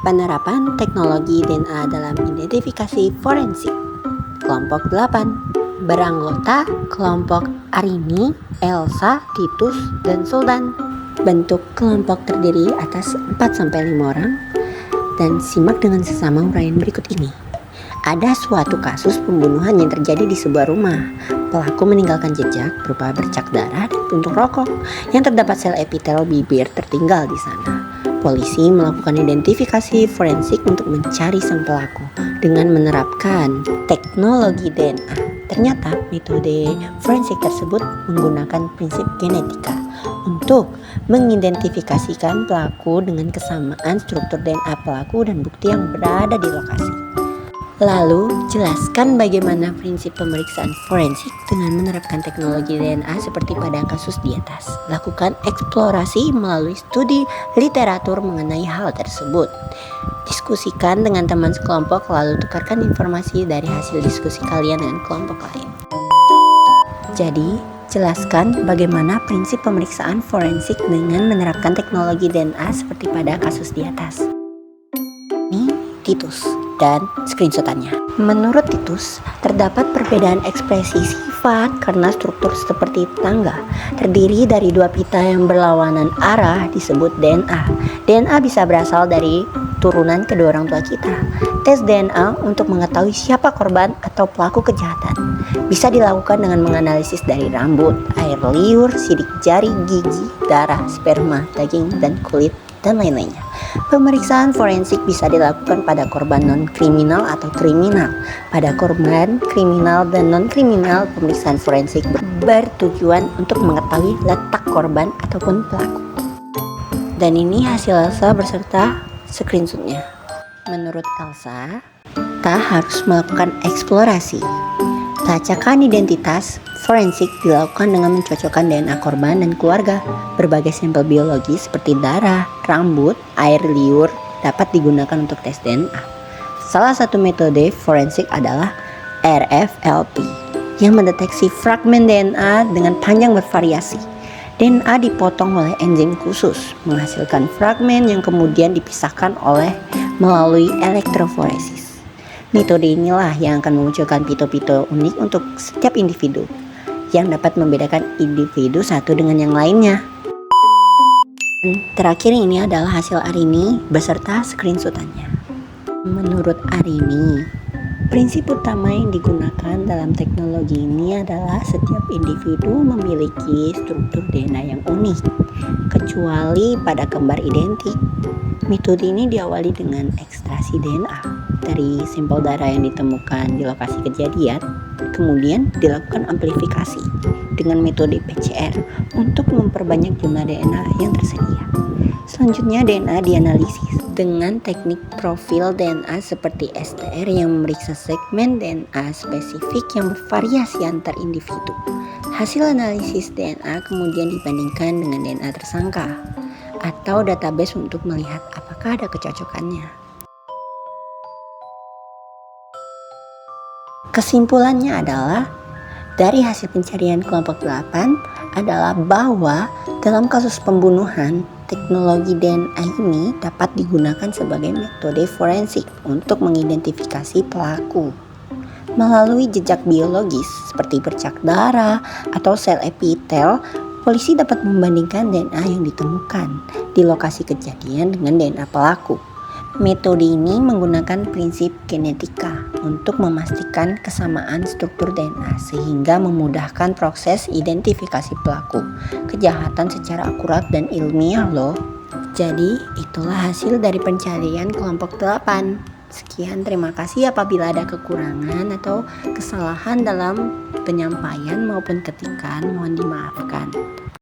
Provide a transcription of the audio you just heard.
Penerapan teknologi DNA dalam identifikasi forensik. Kelompok 8 beranggota kelompok Arini, Elsa, Titus, dan Sultan. Bentuk kelompok terdiri atas 4-5 orang dan simak dengan sesama uraian berikut ini. Ada suatu kasus pembunuhan yang terjadi di sebuah rumah. Pelaku meninggalkan jejak berupa bercak darah dan puntung rokok yang terdapat sel epitel bibir tertinggal di sana. Polisi melakukan identifikasi forensik untuk mencari sang pelaku dengan menerapkan teknologi DNA. Ternyata metode forensik tersebut menggunakan prinsip genetika untuk mengidentifikasikan pelaku dengan kesamaan struktur DNA pelaku dan bukti yang berada di lokasi. Lalu, jelaskan bagaimana prinsip pemeriksaan forensik dengan menerapkan teknologi DNA seperti pada kasus di atas. Lakukan eksplorasi melalui studi literatur mengenai hal tersebut. Diskusikan dengan teman sekelompok, lalu tukarkan informasi dari hasil diskusi kalian dengan kelompok lain. Jadi, jelaskan bagaimana prinsip pemeriksaan forensik dengan menerapkan teknologi DNA seperti pada kasus di atas. Ini Titus dan screenshotannya. Menurut Titus, terdapat perbedaan ekspresi sifat karena struktur seperti tangga terdiri dari dua pita yang berlawanan arah disebut DNA. DNA bisa berasal dari turunan kedua orang tua kita. Tes DNA untuk mengetahui siapa korban atau pelaku kejahatan bisa dilakukan dengan menganalisis dari rambut, air liur, sidik jari, gigi, darah, sperma, daging, dan kulit, dan lain-lainnya. Pemeriksaan forensik bisa dilakukan pada korban non-kriminal atau kriminal. Pada korban kriminal dan non-kriminal, pemeriksaan forensik bertujuan untuk mengetahui letak korban ataupun pelaku. Dan ini hasil Elsa beserta screenshotnya. Menurut Elsa, kita harus melakukan eksplorasi. Pelacakan identitas forensik dilakukan dengan mencocokkan DNA korban dan keluarga. Berbagai sampel biologis seperti darah, rambut, air liur dapat digunakan untuk tes DNA. Salah satu metode forensik adalah RFLP yang mendeteksi fragmen DNA dengan panjang bervariasi. DNA dipotong oleh enzim khusus, menghasilkan fragmen yang kemudian dipisahkan melalui elektroforesis. Metode inilah yang akan memunculkan pito-pito unik untuk setiap individu yang dapat membedakan individu satu dengan yang lainnya. Terakhir ini adalah hasil Arini beserta screenshotannya. Menurut Arini, prinsip utama yang digunakan dalam teknologi ini adalah setiap individu memiliki struktur DNA yang unik, kecuali pada kembar identik. Metode ini diawali dengan ekstraksi DNA dari sampel darah yang ditemukan di lokasi kejadian, kemudian dilakukan amplifikasi dengan metode PCR untuk memperbanyak jumlah DNA yang tersedia. Selanjutnya DNA dianalisis dengan teknik profil DNA seperti STR yang memeriksa segmen DNA spesifik yang bervariasi antar individu. Hasil analisis DNA kemudian dibandingkan dengan DNA tersangka atau database untuk melihat apakah ada kecocokannya. Kesimpulannya adalah dari hasil pencarian kelompok 8 adalah bahwa dalam kasus pembunuhan, teknologi DNA ini dapat digunakan sebagai metode forensik untuk mengidentifikasi pelaku. Melalui jejak biologis seperti bercak darah atau sel epitel, polisi dapat membandingkan DNA yang ditemukan di lokasi kejadian dengan DNA pelaku. Metode ini menggunakan prinsip genetika untuk memastikan kesamaan struktur DNA sehingga memudahkan proses identifikasi pelaku kejahatan secara akurat dan ilmiah loh. Jadi itulah hasil dari pencarian kelompok 8. Sekian, terima kasih. Apabila ada kekurangan atau kesalahan dalam penyampaian maupun ketikan, mohon dimaafkan.